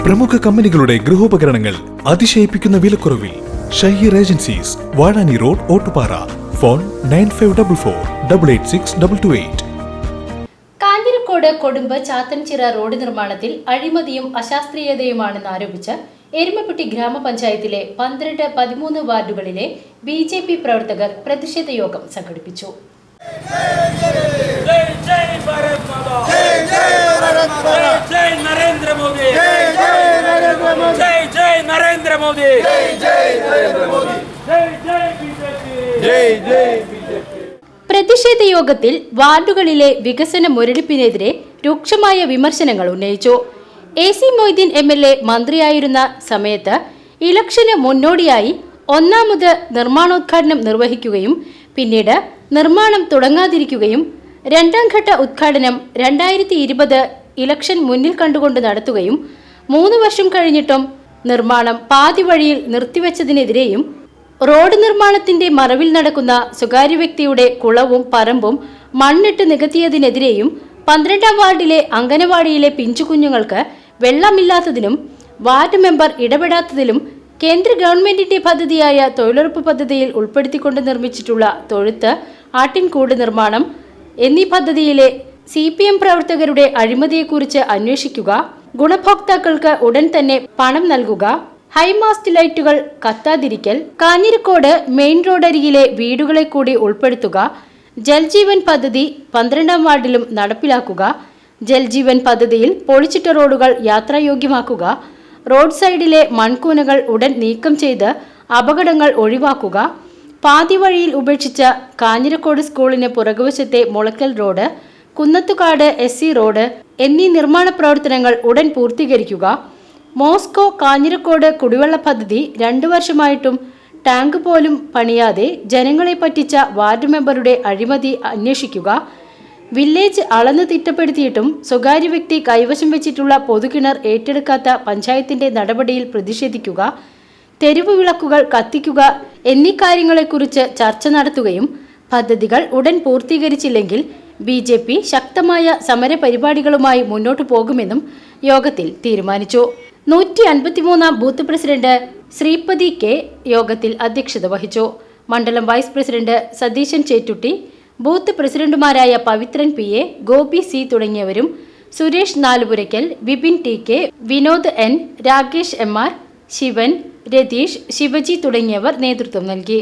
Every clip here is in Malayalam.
പ്രമുഖ കമ്പനികളുടെ ഗൃഹോപകരണങ്ങൾ അതിശയിപ്പിക്കുന്ന വിലക്കുറവിൽ. Shaheer agencies, Vazhani road, Ottupara. Phone 9544886228. Kanjirakode Kodumbu Chathanchira road നിർമ്മാണത്തിൽ അഴിമതിയും അശാസ്ത്രീയതയുമാണെന്ന് ആരോപിച്ച് എരുമപ്പെട്ടി ഗ്രാമപഞ്ചായത്തിലെ 12, 13 വാർഡുകളിലെ BJP പ്രവർത്തകർ പ്രതിഷേധ യോഗം സംഘടിപ്പിച്ചു. പ്രതിഷേധ യോഗത്തിൽ വാർഡുകളിലെ വികസന മുരടിപ്പിനെതിരെ രൂക്ഷമായ വിമർശനങ്ങൾ ഉന്നയിച്ചു. AC മൊയ്തീൻ MLA മന്ത്രിയായിരുന്ന സമയത്ത് ഇലക്ഷന് മുന്നോടിയായി ഒന്നാമത് നിർമ്മാണോദ്ഘാടനം നിർവഹിക്കുകയും പിന്നീട് നിർമ്മാണം തുടങ്ങാതിരിക്കുകയും രണ്ടാം ഘട്ട ഉദ്ഘാടനം 2020 ഇലക്ഷൻ മുന്നിൽ കണ്ടുകൊണ്ട് നടത്തുകയും 3 വർഷം കഴിഞ്ഞിട്ടും നിർമ്മാണം പാതി വഴിയിൽ നിർത്തിവെച്ചതിനെതിരെയും റോഡ് നിർമ്മാണത്തിന്റെ മറവിൽ നടക്കുന്ന സ്വകാര്യ വ്യക്തിയുടെ കുളവും പറമ്പും മണ്ണിട്ട് നികത്തിയതിനെതിരെയും 12ാം വാർഡിലെ അംഗനവാടിയിലെ പിഞ്ചുകുഞ്ഞുങ്ങൾക്ക് വെള്ളമില്ലാത്തതിലും വാർഡ് മെമ്പർ ഇടപെടാത്തതിലും കേന്ദ്ര ഗവൺമെന്റിന്റെ പദ്ധതിയായ തൊഴിലുറപ്പ് പദ്ധതിയിൽ ഉൾപ്പെടുത്തിക്കൊണ്ട് നിർമ്മിച്ചിട്ടുള്ള തൊഴുത്ത്, ആട്ടിൻകൂട് നിർമ്മാണം എന്നീ പദ്ധതിയിലെ CPM പ്രവർത്തകരുടെ അഴിമതിയെക്കുറിച്ച് അന്വേഷിക്കുക, ഗുണഭോക്താക്കൾക്ക് ഉടൻ തന്നെ പണം നൽകുക, ഹൈമാസ്റ്റ് ലൈറ്റുകൾ കത്താതിരിക്കൽ, കാഞ്ഞിരക്കോട് മെയിൻ റോഡരികിലെ വീടുകളെ കൂടി ഉൾപ്പെടുത്തുക, ജൽജീവൻ പദ്ധതി 12ാം വാർഡിലും നടപ്പിലാക്കുക, ജൽജീവൻ പദ്ധതിയിൽ പൊളിച്ചിട്ട റോഡുകൾ യാത്രായോഗ്യമാക്കുക, റോഡ് സൈഡിലെ മൺകൂനകൾ ഉടൻ നീക്കം ചെയ്ത് അപകടങ്ങൾ ഒഴിവാക്കുക, പാതി വഴിയിൽ ഉപേക്ഷിച്ച കാഞ്ഞിരക്കോട് സ്കൂളിന് പുറകുവശത്തെ Mulakkal road, Kunnathukad SC road എന്നീ നിർമ്മാണ പ്രവർത്തനങ്ങൾ ഉടൻ പൂർത്തീകരിക്കുക, മോസ്കോ കാഞ്ഞിരക്കോട് കുടിവെള്ള പദ്ധതി 2 വർഷമായിട്ടും ടാങ്ക് പോലും പണിയാതെ ജനങ്ങളെ പറ്റിച്ച വാർഡ് മെമ്പറുടെ അഴിമതി അന്വേഷിക്കുക, വില്ലേജ് അളന്ന് തിട്ടപ്പെടുത്തിയിട്ടും സ്വകാര്യ വ്യക്തി കൈവശം വെച്ചിട്ടുള്ള പൊതുകിണർ ഏറ്റെടുക്കാത്ത പഞ്ചായത്തിന്റെ നടപടിയിൽ പ്രതിഷേധിക്കുക, തെരുവ് വിളക്കുകൾ കത്തിക്കുക എന്നീ കാര്യങ്ങളെക്കുറിച്ച് ചർച്ച നടത്തുകയും പദ്ധതികൾ ഉടൻ പൂർത്തീകരിച്ചില്ലെങ്കിൽ BJP ശക്തമായ സമര പരിപാടികളുമായി മുന്നോട്ടു പോകുമെന്നും യോഗത്തിൽ തീരുമാനിച്ചു. 153ാം ബൂത്ത് പ്രസിഡന്റ് ശ്രീപതി K യോഗത്തിൽ അധ്യക്ഷത വഹിച്ചു. മണ്ഡലം vice president Satheesan Chettutty, booth പ്രസിഡന്റുമാരായ പവിത്രൻ PA, ഗോപി C തുടങ്ങിയവരും Suresh Nalupurakkal, Vipin TK, Vinod N, Rakesh MR, Shivan, Ratheesh, Shivaji തുടങ്ങിയവർ നേതൃത്വം നൽകി.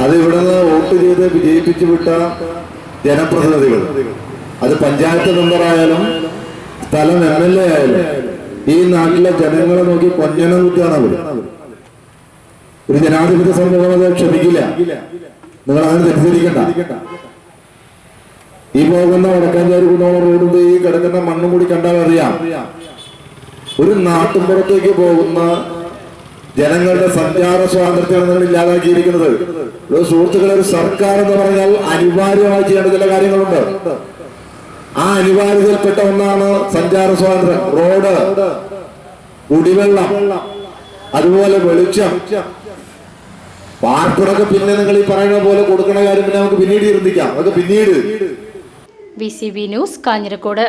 അത് ഇവിടെ വോട്ട് ചെയ്ത് വിജയിപ്പിച്ചു വിട്ട ജനപ്രതിനിധികൾ, അത് പഞ്ചായത്ത് മെമ്പറായാലും സ്ഥലം MLA ആയാലും ഈ നാട്ടിലെ ജനങ്ങളെ നോക്കി കൊഞ്ഞനം കുത്തിയാണ് അവർ. ഒരു ജനാധിപത്യ സമൂഹം അത് ക്ഷമിക്കില്ല. നിങ്ങൾ അങ്ങനെ തെറ്റിദ്ധരിക്കണ്ട. ഈ പോകുന്ന വടക്കാഞ്ചേരി കുന്നോളം റോഡും ഈ കിടക്കുന്ന മണ്ണും കൂടി കണ്ടാൽ അറിയാം, ഒരു നാട്ടുമ്പുറത്തേക്ക് പോകുന്ന ജനങ്ങളുടെ സഞ്ചാര സ്വാതന്ത്ര്യമാണ് നിങ്ങൾ ഇല്ലാതാക്കിയിരിക്കുന്നത്. സുഹൃത്തുക്കളെ, ഒരു സർക്കാർ എന്ന് പറഞ്ഞാൽ അനിവാര്യമായി ചെയ്യേണ്ട ചില കാര്യങ്ങളുണ്ട്. ആ അനിവാര്യതയിൽപ്പെട്ട ഒന്നാണ് സഞ്ചാര സ്വാതന്ത്ര്യം. റോഡ്, കുടിവെള്ളം, അതുപോലെ വെളിച്ചം, പാർപ്പിടൊക്കെ പിന്നെ നിങ്ങൾ ഈ പറയുന്ന പോലെ കൊടുക്കണ കാര്യം പിന്നെ നമുക്ക് പിന്നീട് ചിന്തിക്കാം. അതൊക്കെ പിന്നീട്. VCV news, Kanjirakode.